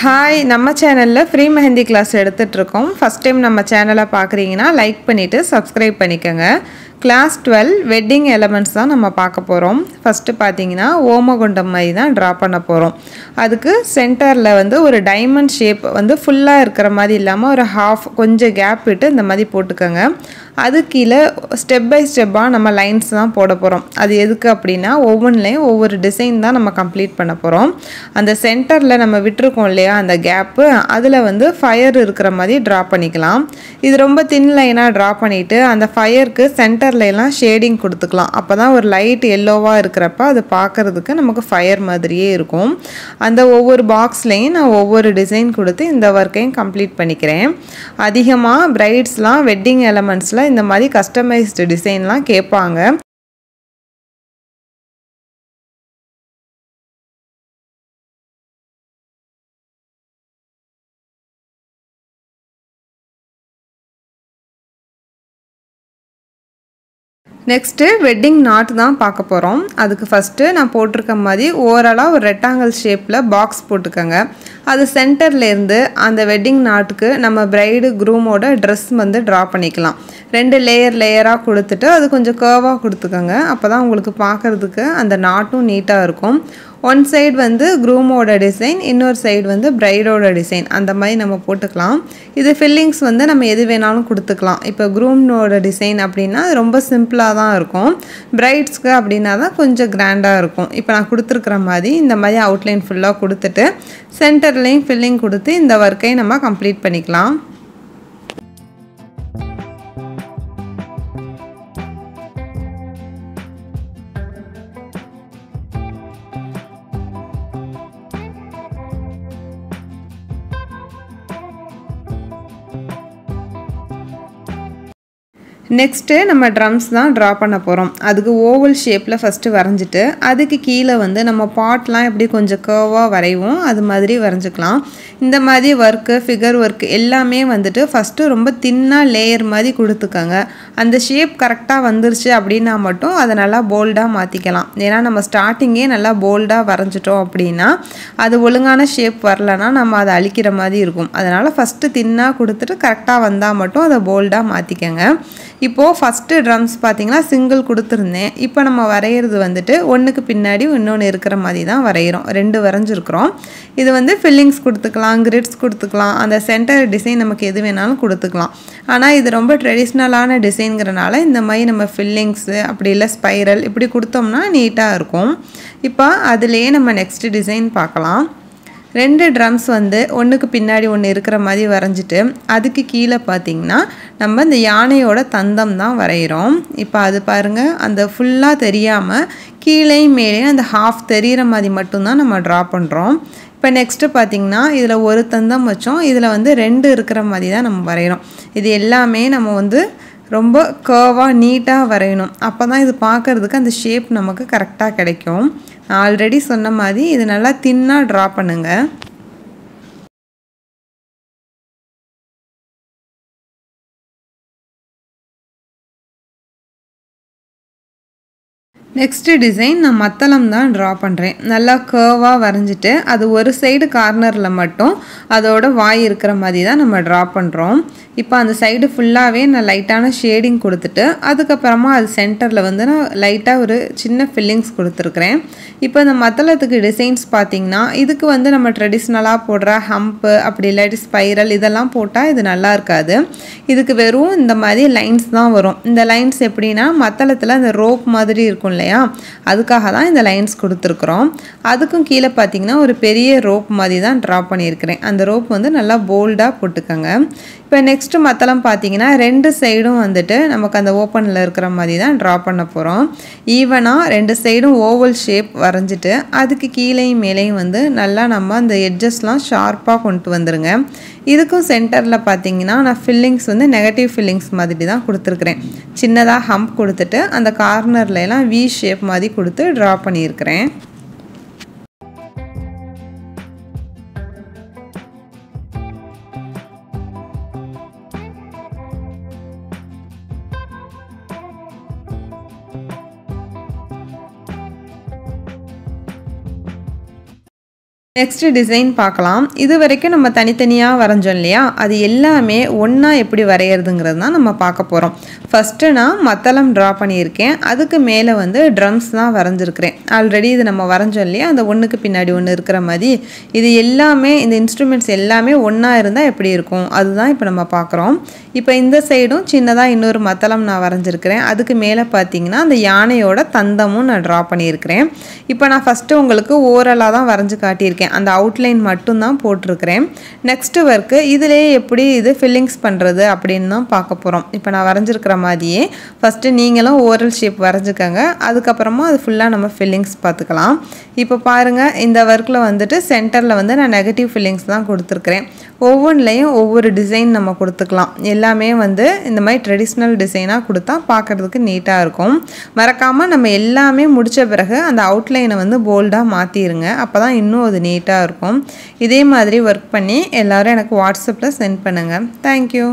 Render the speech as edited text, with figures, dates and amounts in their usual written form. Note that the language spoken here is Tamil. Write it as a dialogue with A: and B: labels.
A: ஹாய், நம்ம சேனலில் ஃப்ரீ மெஹந்தி கிளாஸ் எடுத்துகிட்ருக்கோம். ஃபஸ்ட் டைம் நம்ம சேனலை பார்க்குறீங்கன்னா லைக் பண்ணிவிட்டு சப்ஸ்கிரைப் பண்ணிக்கோங்க. கிளாஸ் 12 வெட்டிங் எலமெண்ட்ஸ் தான் நம்ம பார்க்க போகிறோம். ஃபஸ்ட்டு பார்த்தீங்கன்னா ஓமகுண்டம் மாதிரி தான் ட்ரா பண்ண போகிறோம். அதுக்கு சென்டரில் வந்து ஒரு டைமண்ட் ஷேப் வந்து ஃபுல்லாக இருக்கிற மாதிரி இல்லாமல் ஒரு ஹாஃப் கொஞ்சம் கேப் விட்டு இந்த மாதிரி போட்டுக்கோங்க. அது கீழே ஸ்டெப் பை ஸ்டெப்பாக நம்ம லைன்ஸ் தான் போட போகிறோம். அது எதுக்கு அப்படின்னா ஒவ்வொன்றுலேயும் ஒவ்வொரு டிசைன் தான் நம்ம கம்ப்ளீட் பண்ண போகிறோம். அந்த சென்டரில் நம்ம விட்டுருக்கோம் இல்லையா அந்த கேப்பு, அதில் வந்து ஃபயர் இருக்கிற மாதிரி ட்ரா பண்ணிக்கலாம். இது ரொம்ப தின் லைனாக ட்ரா பண்ணிவிட்டு அந்த ஃபயருக்கு சென்டர்லாம் ஷேடிங் கொடுத்துக்கலாம். அப்போ தான் ஒரு லைட் எல்லோவாக இருக்கிறப்ப அது பார்க்குறதுக்கு நமக்கு ஃபயர் மாதிரியே இருக்கும். அந்த ஒவ்வொரு பாக்ஸ்லேயும் நான் ஒவ்வொரு டிசைன் கொடுத்து இந்த ஒர்க்கையும் கம்ப்ளீட் பண்ணிக்கிறேன். அதிகமாக பிரைட்ஸ்லாம் வெட்டிங் எலமெண்ட்ஸில் இந்த மாதிரி கஸ்டமைஸ்டு டிசைன்லாம் கேட்பாங்க. நெக்ஸ்ட்டு வெட்டிங் நாட் தான் பார்க்க போகிறோம். அதுக்கு ஃபஸ்ட்டு நான் போட்டிருக்க மாதிரி ஓவராலாக ஒரு ரெக்டாங்கிள் ஷேப்பில் பாக்ஸ் போட்டுக்கோங்க. அது சென்டர்லேருந்து அந்த வெட்டிங் நாட்டுக்கு நம்ம பிரைடு க்ரூமோட ட்ரெஸ் வந்து ட்ரா பண்ணிக்கலாம். 2 லேயராக கொடுத்துட்டு அது கொஞ்சம் கர்வாக கொடுத்துக்கோங்க. அப்போ தான் உங்களுக்கு பார்க்குறதுக்கு அந்த நாட்டும் நீட்டாக இருக்கும். ஒன் சைடு வந்து க்ரூமோட டிசைன், இன்னொரு சைடு வந்து பிரைடோட டிசைன், அந்த மாதிரி நம்ம போட்டுக்கலாம். இது ஃபில்லிங்ஸ் வந்து நம்ம எது வேணாலும் கொடுத்துக்கலாம். இப்போ க்ரூமோட டிசைன் அப்படின்னா ரொம்ப சிம்பிளாக தான் இருக்கும். பிரைட்ஸ்க்கு அப்படின்னா தான் கொஞ்சம் கிராண்டாக இருக்கும். இப்போ நான் கொடுத்துருக்குற மாதிரி இந்த மாதிரி அவுட்லைன் ஃபுல்லாக கொடுத்துட்டு சென்டர்லேயும் ஃபில்லிங் கொடுத்து இந்த ஒர்க்கை நம்ம கம்ப்ளீட் பண்ணிக்கலாம். நெக்ஸ்ட்டு நம்ம ட்ரம்ஸ் தான் ட்ரா பண்ண போகிறோம். அதுக்கு ஓவல் ஷேப்பில் ஃபஸ்ட்டு வரைஞ்சிட்டு அதுக்கு கீழே வந்து நம்ம பாட்லாம் எப்படி கொஞ்சம் கர்வாக வரைவோம் அது மாதிரி வரைஞ்சிக்கலாம். இந்த மாதிரி ஒர்க்கு ஃபிகர் ஒர்க் எல்லாமே வந்துட்டு ஃபஸ்ட்டு ரொம்ப தின்னாக லேயர் மாதிரி கொடுத்துக்கோங்க. அந்த ஷேப் கரெக்டாக வந்துருச்சு அப்படின்னா மட்டும் அதை நல்லா போல்டாக மாற்றிக்கலாம். ஏன்னா நம்ம ஸ்டார்டிங்கே நல்லா போல்டாக வரைஞ்சிட்டோம் அப்படின்னா அது ஒழுங்கான ஷேப் வரலன்னா நம்ம அதை அழிக்கிற மாதிரி இருக்கும். அதனால் ஃபஸ்ட்டு தின்னாக கொடுத்துட்டு கரெக்டாக வந்தால் மட்டும் அதை போல்டாக மாற்றிக்கோங்க. இப்போது ஃபஸ்ட்டு ட்ரம்ஸ் பார்த்திங்கன்னா சிங்கிள் கொடுத்துருந்தேன். இப்போ நம்ம வரைகிறது வந்துட்டு ஒன்றுக்கு பின்னாடி இன்னொன்று இருக்கிற மாதிரி தான் வரைகிறோம். 2 வரைஞ்சிருக்கிறோம். இது வந்து ஃபில்லிங்ஸ் கொடுத்துக்கலாம், கிரிட்ஸ் கொடுத்துக்கலாம், அந்த சென்டர் டிசைன் நமக்கு எது வேணாலும் கொடுத்துக்கலாம். ஆனால் இது ரொம்ப ட்ரெடிஷ்னலான டிசைன்கிறனால இந்த மாதிரி நம்ம ஃபில்லிங்ஸு அப்படி இல்லை ஸ்பைரல் இப்படி கொடுத்தோம்னா நீட்டாக இருக்கும். இப்போ அதுலேயே நம்ம நெக்ஸ்ட் டிசைன் பார்க்கலாம். 2 ட்ரம்ஸ் வந்து ஒன்றுக்கு பின்னாடி ஒன்று இருக்கிற மாதிரி வரைஞ்சிட்டு அதுக்கு கீழே பார்த்திங்கன்னா நம்ம இந்த யானையோட தந்தம் தான் வரைகிறோம். இப்போ அது பாருங்கள், அந்த ஃபுல்லாக தெரியாமல் கீழேயும் மேலேயும் அந்த ஹாஃப் தெரிகிற மாதிரி மட்டும்தான் நம்ம ட்ரா பண்ணுறோம். இப்போ நெக்ஸ்ட்டு பார்த்திங்கன்னா இதில் ஒரு தந்தம் வச்சோம், இதில் வந்து 2 இருக்கிற மாதிரி தான் நம்ம வரைகிறோம். இது எல்லாமே நம்ம வந்து ரொம்ப கர்வாக நீட்டாக வரையணும். அப்போ தான் இது பார்க்குறதுக்கு அந்த ஷேப் நமக்கு கரெக்டாக கிடைக்கும். நான் ஆல்ரெடி சொன்ன மாதிரி இது நல்லா தின்னாக ட்ரா பண்ணுங்கள். நெக்ஸ்ட்டு டிசைன் நான் மத்தளம் தான் ட்ரா பண்ணுறேன். நல்லா கர்வாக வரைஞ்சிட்டு அது ஒரு சைடு கார்னரில் மட்டும் அதோட வாய் இருக்கிற மாதிரி தான் நம்ம ட்ரா பண்ணுறோம். இப்போ அந்த சைடு ஃபுல்லாகவே நான் லைட்டான ஷேடிங் கொடுத்துட்டு அதுக்கப்புறமா அது சென்டரில் வந்து நான் லைட்டாக ஒரு சின்ன ஃபில்லிங்ஸ் கொடுத்துருக்குறேன். இப்போ இந்த மத்தளத்துக்கு டிசைன்ஸ் பார்த்திங்கன்னா இதுக்கு வந்து நம்ம ட்ரெடிஷ்னலாக போடுற ஹம்ப்பு அப்படி இல்லாட்டி ஸ்பைரல் இதெல்லாம் போட்டால் இது நல்லா இருக்காது. இதுக்கு வெறும் இந்த மாதிரி லைன்ஸ் தான் வரும். இந்த லைன்ஸ் எப்படின்னா மத்தளத்தில் அந்த ரோப் மாதிரி இருக்கும் இல்லையா, அதுக்காக தான் இந்த லைன்ஸ் கொடுத்துருக்குறோம். அதுக்கும் கீழே பார்த்திங்கன்னா ஒரு பெரிய ரோப் மாதிரி தான் ட்ரா பண்ணியிருக்கிறேன். அந்த ரோப் வந்து நல்லா போல்டாக போட்டுக்கோங்க. இப்போ நெக்ஸ்ட்டு மத்தளம் பார்த்திங்கன்னா 2 சைடும் வந்துட்டு நமக்கு அந்த ஓப்பனில் இருக்கிற மாதிரி தான் ட்ரா பண்ண போகிறோம். ஈவனாக 2 சைடும் ஓவல் ஷேப் வரைஞ்சிட்டு அதுக்கு கீழேயும் மேலேயும் வந்து நல்லா நம்ம அந்த எட்ஜஸ்லாம் ஷார்ப்பாக கொண்டு வந்துருங்க. இதுக்கும் சென்டரில் பார்த்திங்கன்னா நான் ஃபில்லிங்ஸ் வந்து நெகட்டிவ் ஃபில்லிங்ஸ் மாதிரி தான் கொடுத்துருக்குறேன். சின்னதாக ஹம்ப் கொடுத்துட்டு அந்த கார்னர்லாம் வி ஷேப் மாதிரி கொடுத்து ட்ரா பண்ணியிருக்கிறேன். நெக்ஸ்ட் டிசைன் பார்க்கலாம். இது வரைக்கும் நம்ம தனித்தனியாக வரைஞ்சோம் இல்லையா, அது எல்லாமே ஒன்றா எப்படி வரைகிறதுங்கிறது தான் நம்ம பார்க்க போகிறோம். ஃபஸ்ட்டு நான் மத்தளம் ட்ரா பண்ணியிருக்கேன். அதுக்கு மேலே வந்து ட்ரம்ஸ் தான் வரைஞ்சிருக்கிறேன். ஆல்ரெடி இது நம்ம வரைஞ்சோம் இல்லையா, அந்த ஒன்றுக்கு பின்னாடி ஒன்று இருக்கிற மாதிரி இது எல்லாமே இந்த இன்ஸ்ட்ருமெண்ட்ஸ் எல்லாமே ஒன்றா இருந்தால் எப்படி இருக்கும் அதுதான் இப்போ நம்ம பார்க்குறோம். இப்போ இந்த சைடும் சின்னதாக இன்னொரு மத்தளம் நான் வரைஞ்சிருக்கிறேன். அதுக்கு மேலே பார்த்தீங்கன்னா அந்த யானையோட தந்தமும் நான் ட்ரா பண்ணியிருக்கிறேன். இப்போ நான் ஃபஸ்ட்டு உங்களுக்கு ஓரலாக தான் வரைஞ்சி காட்டியிருக்கேன். அந்த அவுட்லைன் மட்டும்தான் போட்டிருக்கிறேன். நெக்ஸ்ட் ஒர்க்கு இதிலே எப்படி இது ஃபில்லிங்ஸ் பண்ணுறது அப்படின்னு தான் பார்க்க போகிறோம். இப்போ நான் வரைஞ்சிருக்கிற மாதிரியே ஃபஸ்ட்டு நீங்களும் ஓரல் ஷேப் வரைஞ்சிக்கோங்க. அதுக்கப்புறமா அது ஃபுல்லாக நம்ம ஃபில்லிங்ஸ் பார்த்துக்கலாம். இப்போ பாருங்கள், இந்த ஒர்க்கில் வந்துட்டு சென்டரில் வந்து நான் நெகட்டிவ் ஃபில்லிங்ஸ் தான் கொடுத்துருக்குறேன். ஒவ்வொன்றுலையும் ஒவ்வொரு டிசைன் நம்ம கொடுத்துக்கலாம். எல்லாமே வந்து இந்த மாதிரி ட்ரெடிஷ்னல் டிசைனாக கொடுத்தா பார்க்குறதுக்கு நீட்டாக இருக்கும். மறக்காமல் நம்ம எல்லாமே முடித்த பிறகு அந்த அவுட்லைனை வந்து போல்டாக மாற்றிடுங்க. அப்போ தான் இன்னும் அது நீட்டாக இருக்கும். இதே மாதிரி ஒர்க் பண்ணி எல்லோரும் எனக்கு வாட்ஸ்அப்பில் சென்ட் பண்ணுங்கள். தேங்க்யூ.